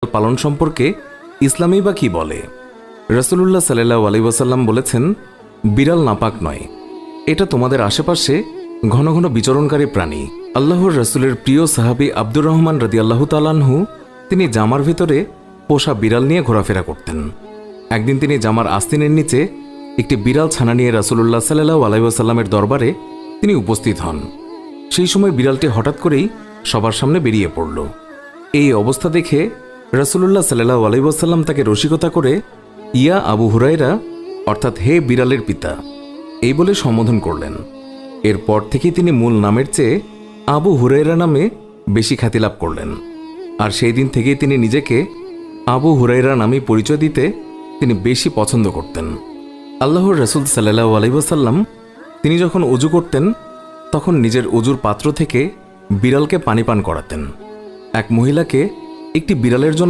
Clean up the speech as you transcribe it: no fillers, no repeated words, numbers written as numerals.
পালন সম্পর্কে ইসলামই বা কি বলে? রাসূলুল্লাহ সাল্লাল্লাহু আলাইহি ওয়াসাল্লাম বলেছেন, বিড়াল নাপাক নয়, এটা তোমাদের আশেপাশে ঘন ঘন বিচরণকারী প্রাণী। আল্লাহর রাসূলের প্রিয় সাহাবী আব্দুর রহমান রাদিয়াল্লাহু তাআলা আনহু তিনি জামার ভিতরে পোষা বিড়াল নিয়ে ঘোরাফেরা করতেন। একদিন তিনি জামার আস্তিনের নিচে একটি বিড়াল ছানা নিয়ে রাসূলুল্লাহ সাল্লাল্লাহু আলাইহি ওয়াসাল্লামের দরবারে তিনি উপস্থিত হন। সেই সময় বিড়ালটি হঠাৎ করেই সবার সামনে বেরিয়ে পড়ল। এই অবস্থা দেখে রাসূলুল্লাহ সাল্লাল্লাহু আলাইহি ওয়াসাল্লাম তাকে রসিকতা করে ইয়া আবু হুরায়রা, অর্থাৎ হে বিড়ালের পিতা, এই বলে সম্বোধন করলেন। এরপর থেকেই তিনি মূল নামের চেয়ে আবু হুরায়রা নামে বেশি খ্যাতি লাভ করলেন। আর সেই দিন থেকেই তিনি নিজেকে আবু হুরায়রা নামে পরিচয় দিতে তিনি বেশি পছন্দ করতেন। আল্লাহর রাসূল সাল্লাল্লাহু আলাইহি ওয়াসাল্লাম তিনি যখন ওযু করতেন তখন নিজের ওযুর পাত্র থেকে বিড়ালকে পানি পান করাতেন। এক মহিলাকে একটি বিড়ালের জন্য